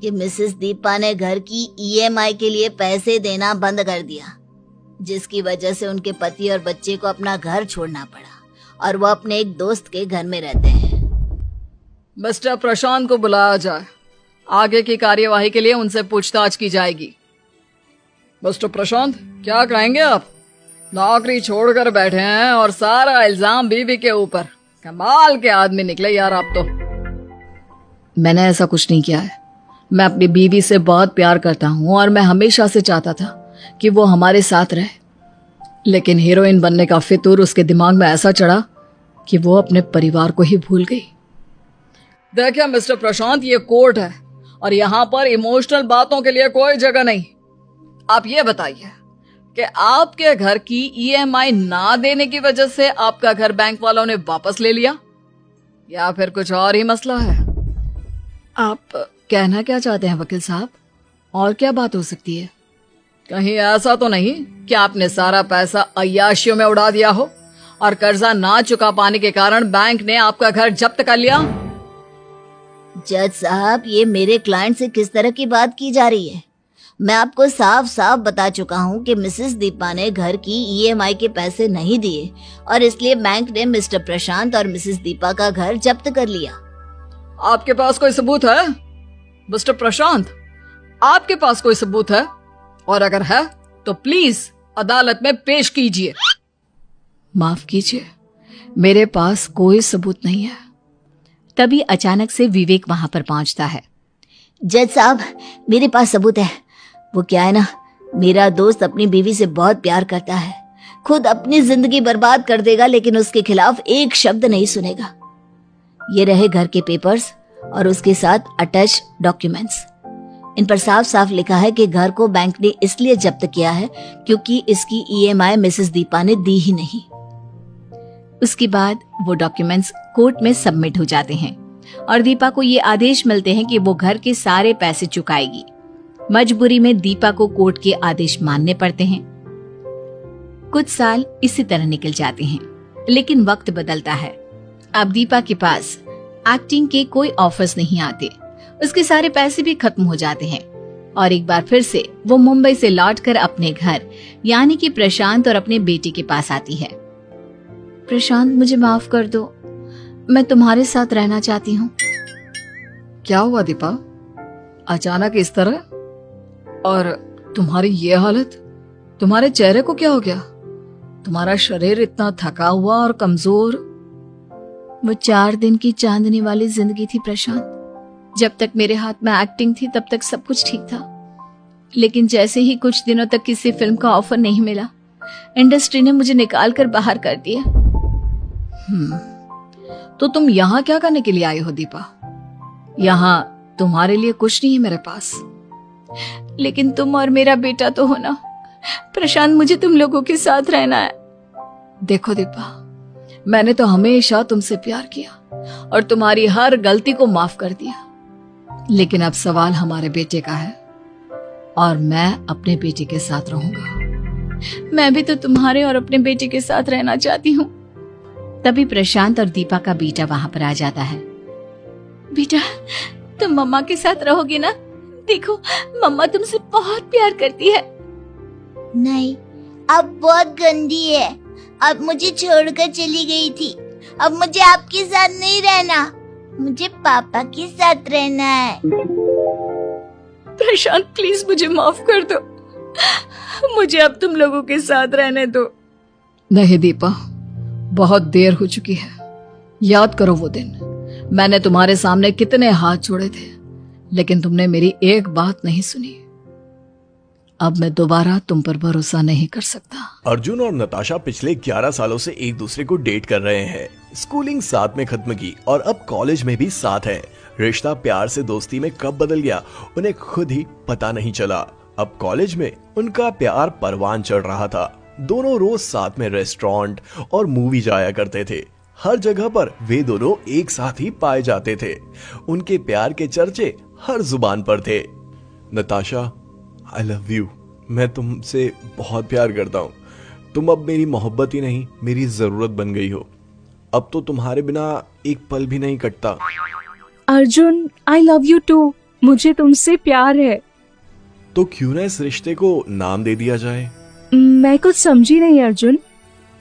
D: कि मिसेस दीपा ने घर की ईएमआई के लिए पैसे देना बंद कर दिया, जिसकी वजह से उनके पति और बच्चे को अपना घर छोड़ना पड़ा और वो अपने एक दोस्त के घर में रहते हैं।
C: मिस्टर प्रशांत को बुलाया जाए, आगे की कार्यवाही के लिए उनसे पूछताछ की जाएगी। मिस्टर प्रशांत, क्या कहेंगे आप? नौकरी छोड़कर बैठे हैं और सारा इल्जाम बीवी के ऊपर। कमाल के आदमी निकले यार आप तो। मैंने ऐसा कुछ नहीं किया है। मैं अपनी बीवी से बहुत प्यार करता हूँ और मैं हमेशा से चाहता था कि वो हमारे साथ रहे, लेकिन हीरोइन बनने का फितूर उसके दिमाग में ऐसा चढ़ा कि वो अपने परिवार को ही भूल गई। देखिए मिस्टर प्रशांत, ये कोर्ट है और यहाँ पर इमोशनल बातों के लिए कोई जगह नहीं। आप ये बताइए कि आपके घर की ईएमआई ना देने की वजह से आपका घर बैंक वालों ने वापस ले लिया, या फिर कुछ और ही मसला है? आप कहना क्या चाहते हैं वकील साहब? और क्या बात हो सकती है? कहीं ऐसा तो नहीं कि आपने सारा पैसा अय्याशियों में उड़ा दिया हो और कर्जा ना चुका पाने के कारण बैंक ने आपका घर जब्त कर लिया?
D: जज साहब, ये मेरे क्लाइंट से किस तरह की बात की जा रही है? मैं आपको साफ साफ बता चुका हूँ कि मिसेस दीपा ने घर की ईएमआई के पैसे नहीं दिए और इसलिए बैंक ने मिस्टर प्रशांत और मिसेस दीपा का घर जब्त कर लिया।
C: आपके पास कोई सबूत है मिस्टर प्रशांत? आपके पास कोई सबूत है? और अगर है तो प्लीज अदालत में पेश कीजिए। माफ कीजिए, मेरे पास कोई सबूत नहीं है।
A: तभी अचानक से विवेक वहां पर पहुंचता है।
D: जज साहब, मेरे पास सबूत है। वो क्या है ना, मेरा दोस्त अपनी बीवी से बहुत प्यार करता है, खुद अपनी जिंदगी बर्बाद कर देगा लेकिन उसके खिलाफ एक शब्द नहीं सुनेगा। ये रहे घर के पेपर्स और उसके साथ अटैच डॉक्यूमेंट्स। इन पर साफ साफ लिखा है कि घर को बैंक ने इसलिए जब्त किया है क्योंकि इसकी ईएमआई मिसेस दीपा ने दी ही नहीं।
A: उसके बाद वो डॉक्यूमेंट्स कोर्ट में सबमिट हो जाते हैं और दीपा को ये आदेश मिलते हैं कि वो घर के सारे पैसे चुकाएगी। मजबूरी में दीपा को कोर्ट के आदेश मानने पड़ते हैं। कुछ साल इसी तरह निकल जाते हैं, लेकिन वक्त बदलता है। अब दीपा के पास एक्टिंग के कोई ऑफर्स नहीं आते, उसके सारे पैसे भी खत्म हो जाते हैं और एक बार फिर से वो मुंबई से लौटकर अपने घर यानी कि प्रशांत और अपने बेटे के पास आती है। प्रशांत, मुझे माफ कर दो, मैं तुम्हारे साथ रहना चाहती हूँ।
C: क्या हुआ दीपा, अचानक इस तरह? और तुम्हारी ये हालत, तुम्हारे चेहरे को क्या हो गया? तुम्हारा शरीर इतना थका हुआ और कमजोर।
B: वो 4 दिन की चांदनी वाली जिंदगी थी प्रशांत। जब तक मेरे हाथ में एक्टिंग थी तब तक सब कुछ ठीक था, लेकिन जैसे ही कुछ दिनों तक किसी फिल्म का ऑफर नहीं मिला, इंडस्ट्री ने मुझे निकाल कर बाहर कर दिया।
C: तो तुम यहाँ क्या करने के लिए आई हो दीपा? यहाँ तुम्हारे लिए कुछ नहीं है मेरे पास।
B: लेकिन तुम और मेरा बेटा तो हो ना प्रशांत, मुझे तुम लोगों के साथ रहना है।
C: देखो दीपा, मैंने तो हमेशा तुमसे प्यार किया और तुम्हारी हर गलती को माफ कर दिया, लेकिन अब सवाल हमारे बेटे का है और मैं अपने बेटे के साथ रहूंगा।
B: मैं भी तो तुम्हारे और अपने बेटे के साथ रहना चाहती हूँ।
A: तभी प्रशांत और दीपा का बेटा वहां पर आ जाता है।
B: बेटा, तुम मम्मा के साथ रहोगे ना? देखो, मम्मा तुमसे बहुत प्यार करती है।
E: नहीं, अब बहुत गंदी है। अब मुझे छोड़कर चली गई थी। अब मुझे आपके साथ नहीं रहना, मुझे पापा के साथ रहना है।
B: प्रशांत प्लीज मुझे माफ कर दो, मुझे अब तुम लोगों के साथ रहने दो।
C: नहीं दीपा, बहुत देर हो चुकी है। याद करो वो दिन, मैंने तुम्हारे सामने कितने हाथ जोड़े थे, लेकिन तुमने मेरी एक बात नहीं सुनी। अब मैं दोबारा तुम पर भरोसा नहीं कर सकता।
F: अर्जुन और नताशा पिछले 11 सालों से एक दूसरे को डेट कर रहे हैं। स्कूलिंग साथ में खत्म की और अब कॉलेज में भी साथ है। रिश्ता प्यार से दोस्ती में कब बदल गया उन्हें खुद ही पता नहीं चला। अब कॉलेज में उनका प्यार परवान चढ़ रहा था। दोनों रोज साथ में रेस्टोरेंट और मूवी जाया करते थे। हर जगह पर वे दोनों एक साथ ही पाए जाते थे। उनके प्यार के चर्चे हर जुबान पर थे। नताशा, आई लव यू। मैं तुमसे बहुत प्यार करता हूँ। तुम अब मेरी मोहब्बत ही नहीं, मेरी जरूरत बन गई हो। अब तो तुम्हारे बिना एक पल भी नहीं कटता।
G: Arjun, I love you too. मुझे तुमसे प्यार है।
F: तो क्यों ना इस रिश्ते को नाम दे दिया जाए?
G: मैं कुछ समझी नहीं अर्जुन।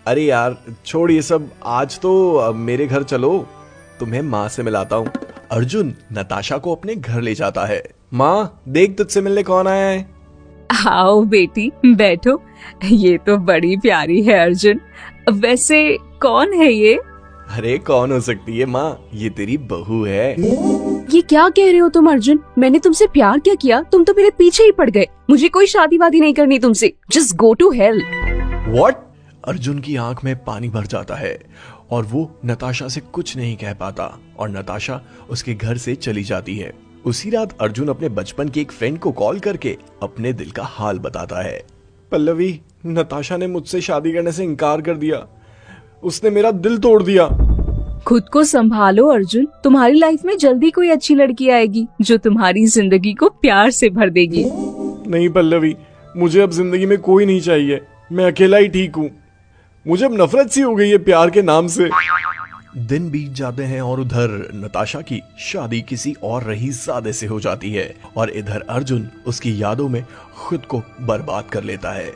F: अरे यार छोड़ ये सब, आज तो मेरे घर चलो, तुम्हें माँ से मिलाता हूँ। अर्जुन नताशा को अपने घर ले जाता है। माँ देख, तुझसे मिलने कौन आया है।
G: आओ बेटी, बैठो। ये तो बड़ी प्यारी है अर्जुन। वैसे कौन है ये?
F: अरे कौन हो सकती है माँ, ये तेरी बहू है।
G: ये क्या कह रहे हो तुम अर्जुन? मैंने तुमसे प्यार क्या किया? तुम तो मेरे पीछे ही पड़ गए। मुझे कोई शादी वादी नहीं करनी तुमसे। Just go to hell.
F: What? Arjun की आंख में पानी भर जाता है और वो नताशा से कुछ नहीं कह पाता और नताशा उसके घर से चली जाती है। उसी रात अर्जुन अपने बचपन के एक फ्रेंड को कॉल करके अपने दिल का हाल बताता है। पल्लवी, नताशा ने मुझसे शादी करने से इनकार कर दिया। उसने मेरा दिल तोड़ दिया।
G: खुद को संभालो अर्जुन। तुम्हारी लाइफ में जल्दी कोई अच्छी लड़की आएगी जो तुम्हारी जिंदगी को प्यार से भर देगी।
F: नहीं पल्लवी, मुझे अब जिंदगी में कोई नहीं चाहिए। मैं अकेला ही ठीक हूँ। मुझे अब नफरत सी हो गई है प्यार के नाम से। दिन बीत जाते हैं और उधर नताशा की शादी किसी और रईसजादे से हो जाती है और इधर अर्जुन उसकी यादों में खुद को बर्बाद कर लेता है।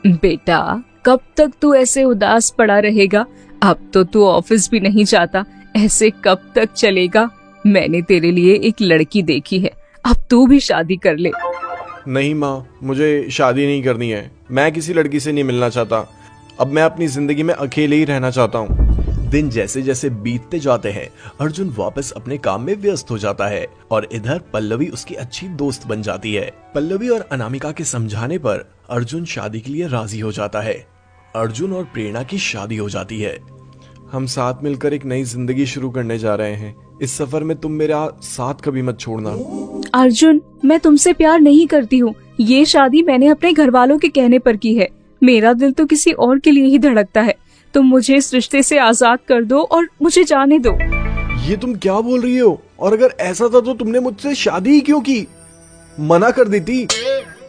G: बेटा, कब तक तू ऐसे उदास पड़ा रहेगा? अब तो तू ऑफिस भी नहीं जाता। ऐसे कब तक चलेगा? मैंने तेरे लिए एक लड़की देखी है, अब तू भी शादी कर ले।
F: नहीं माँ, मुझे शादी नहीं करनी है। मैं किसी लड़की से नहीं मिलना चाहता। अब मैं अपनी जिंदगी में अकेले ही रहना चाहता हूँ। दिन जैसे जैसे बीतते जाते हैं अर्जुन वापस अपने काम में व्यस्त हो जाता है और इधर पल्लवी उसकी अच्छी दोस्त बन जाती है। पल्लवी और अनामिका के समझाने पर अर्जुन शादी के लिए राजी हो जाता है। अर्जुन और प्रेरणा की शादी हो जाती है। हम साथ मिलकर एक नई जिंदगी शुरू करने जा रहे हैं। इस सफर में तुम मेरा साथ कभी मत छोड़ना।
G: अर्जुन, मैं तुमसे प्यार नहीं करती हूँ। ये शादी मैंने अपने घर वालों के कहने पर की है। मेरा दिल तो किसी और के लिए ही धड़कता है। तुम मुझे इस रिश्ते से आजाद कर दो और मुझे जाने दो।
F: ये तुम क्या बोल रही हो? और अगर ऐसा था तो तुमने मुझसे शादी ही क्यों की? मना कर देती।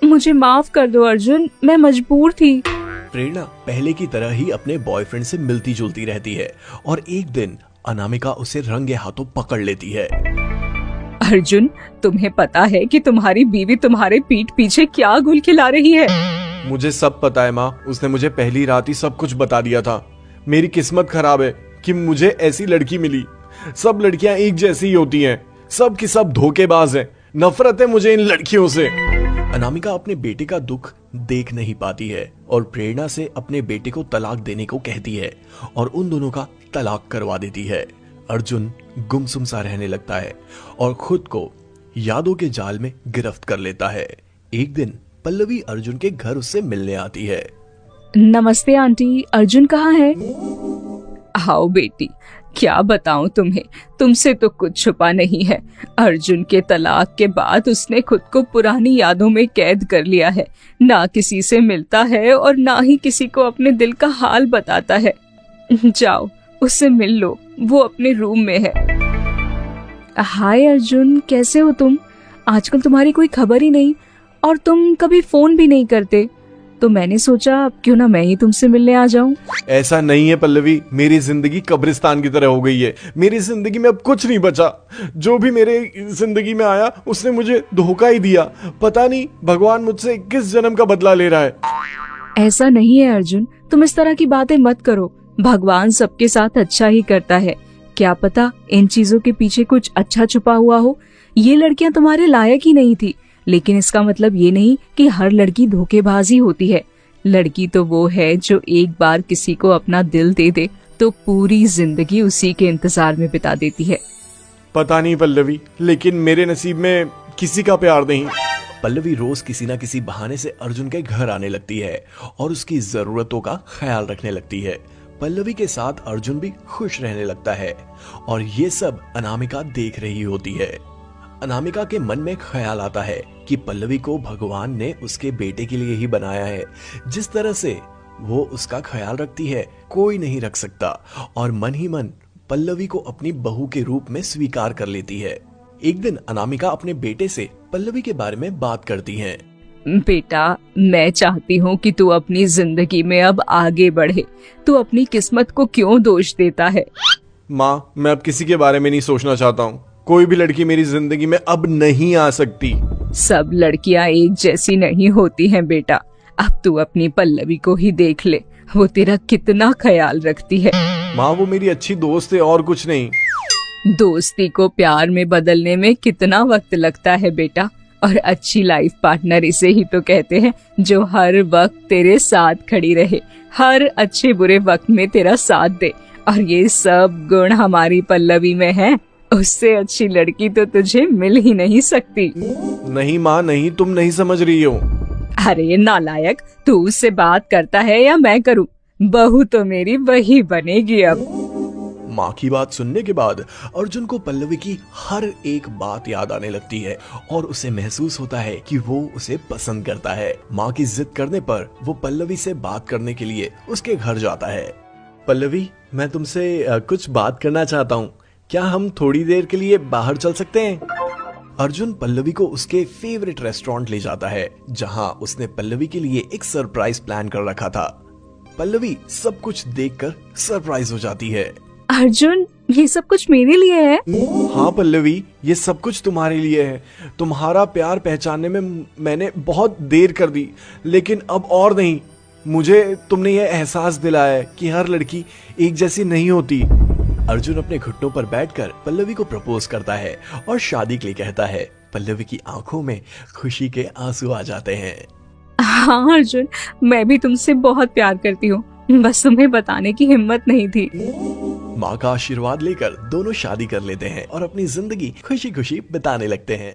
G: मुझे माफ कर दो अर्जुन, मैं मजबूर थी।
F: प्रेरणा पहले की तरह ही अपने बॉयफ्रेंड से मिलती जुलती रहती है और एक दिन अनामिका उसे रंगे हाथों पकड़ लेती है।
G: अर्जुन, तुम्हें पता है कि तुम्हारी बीवी तुम्हारे पीठ पीछे क्या गुल खिला रही है?
F: मुझे सब पता है माँ, उसने मुझे पहली रात ही सब कुछ बता दिया था। मेरी किस्मत खराब है कि मुझे ऐसी लड़की मिली। सब लड़कियां एक जैसी ही होती हैं, सब की सब धोखेबाज हैं। नफरत है मुझे इन लड़कियों से। अनामिका अपने बेटे का दुख देख नहीं पाती है और प्रेरणा से अपने बेटे को तलाक देने को कहती है और उन दोनों का तलाक करवा देती है। अर्जुन गुमसुम सा रहने लगता है और खुद को यादों के जाल में गिरफ्त कर लेता है। एक दिन पल्लवी अर्जुन के घर उससे मिलने आती है।
G: नमस्ते आंटी, अर्जुन कहाँ है? आओ बेटी, क्या बताऊं तुम्हें, तुमसे तो कुछ छुपा नहीं है। अर्जुन के तलाक के बाद उसने खुद को पुरानी यादों में कैद कर लिया है। ना किसी से मिलता है और ना ही किसी को अपने दिल का हाल बताता है। जाओ उससे मिल लो, वो अपने रूम में है। हाय अर्जुन, कैसे हो तुम? आजकल तुम्हारी कोई खबर ही नहीं और तुम कभी फोन भी नहीं करते, तो मैंने सोचा अब क्यों ना मैं ही तुमसे मिलने आ जाऊं।
F: ऐसा नहीं है पल्लवी, मेरी जिंदगी कब्रिस्तान की तरह हो गई है। मेरी जिंदगी में अब कुछ नहीं बचा। जो भी मेरे जिंदगी में आया उसने मुझे धोखा ही दिया। पता नहीं भगवान मुझसे किस जन्म का बदला ले रहा है।
G: ऐसा नहीं है अर्जुन, तुम इस तरह की बातें मत करो। भगवान सबके साथ अच्छा ही करता है। क्या पता इन चीजों के पीछे कुछ अच्छा छुपा हुआ हो। ये लड़कियां तुम्हारे लायक ही नहीं थी, लेकिन इसका मतलब ये नहीं कि हर लड़की धोखेबाजी होती है। लड़की तो वो है जो एक बार किसी को अपना दिल दे दे तो पूरी जिंदगी उसी के इंतजार में बिता देती है।
F: पता नहीं पल्लवी, लेकिन मेरे नसीब में किसी का प्यार नहीं। पल्लवी रोज किसी न किसी बहाने से अर्जुन के घर आने लगती है और उसकी जरूरतों का ख्याल रखने लगती है। पल्लवी के साथ अर्जुन भी खुश रहने लगता है और ये सब अनामिका देख रही होती है। अनामिका के मन में ख्याल आता है कि पल्लवी को भगवान ने उसके बेटे के लिए ही बनाया है। जिस तरह से वो उसका ख्याल रखती है कोई नहीं रख सकता और मन ही मन पल्लवी को अपनी बहू के रूप में स्वीकार कर लेती है। एक दिन अनामिका अपने बेटे से पल्लवी के बारे में बात करती है।
G: बेटा, मैं चाहती हूँ कि तू अपनी जिंदगी में अब आगे बढ़े। तू अपनी किस्मत को क्यों दोष देता है?
F: माँ, मैं अब किसी के बारे में नहीं सोचना चाहता हूँ। कोई भी लड़की मेरी जिंदगी में अब नहीं आ सकती।
G: सब लड़कियां एक जैसी नहीं होती हैं बेटा। अब तू अपनी पल्लवी को ही देख ले, वो तेरा कितना ख्याल रखती है।
F: माँ, वो मेरी अच्छी दोस्त है और कुछ नहीं।
G: दोस्ती को प्यार में बदलने में कितना वक्त लगता है बेटा, और अच्छी लाइफ पार्टनर इसे ही तो कहते हैं जो हर वक्त तेरे साथ खड़ी रहे, हर अच्छे बुरे वक्त में तेरा साथ दे। और ये सब गुण हमारी पल्लवी में है। उससे अच्छी लड़की तो तुझे मिल ही नहीं सकती।
F: नहीं माँ, नहीं, तुम नहीं समझ रही हो।
G: अरे नालायक, तू उससे बात करता है या मैं करूं? बहू तो मेरी वही बनेगी अब।
F: माँ की बात सुनने के बाद अर्जुन को पल्लवी की हर एक बात याद आने लगती है और उसे महसूस होता है कि वो उसे पसंद करता है। माँ की जिद करने पर वो पल्लवी से बात करने के लिए उसके घर जाता है। पल्लवी, मैं तुमसे कुछ बात करना चाहता हूँ। क्या हम थोड़ी देर के लिए बाहर चल सकते हैं? अर्जुन पल्लवी को उसके फेवरेट रेस्टोरेंट ले जाता है जहाँ उसने पल्लवी के लिए एक सरप्राइज प्लान कर रखा था। पल्लवी सब कुछ देखकर सरप्राइज हो जाती है।
G: अर्जुन, ये सब कुछ मेरे लिए है?
F: हाँ पल्लवी, ये सब कुछ तुम्हारे लिए है। तुम्हारा प्यार पहचानने में मैंने बहुत देर कर दी, लेकिन अब और नहीं। मुझे तुमने ये एहसास दिलाया है कि हर लड़की एक जैसी नहीं होती। अर्जुन अपने घुटनों पर बैठकर पल्लवी को प्रपोज करता है और शादी के लिए कहता है। पल्लवी की आंखों में खुशी के आंसू आ जाते हैं।
G: हाँ अर्जुन, मैं भी तुमसे बहुत प्यार करती हूँ, बस तुम्हें बताने की हिम्मत नहीं थी।
F: माँ का आशीर्वाद लेकर दोनों शादी कर लेते हैं और अपनी जिंदगी खुशी खुशी बिताने लगते हैं।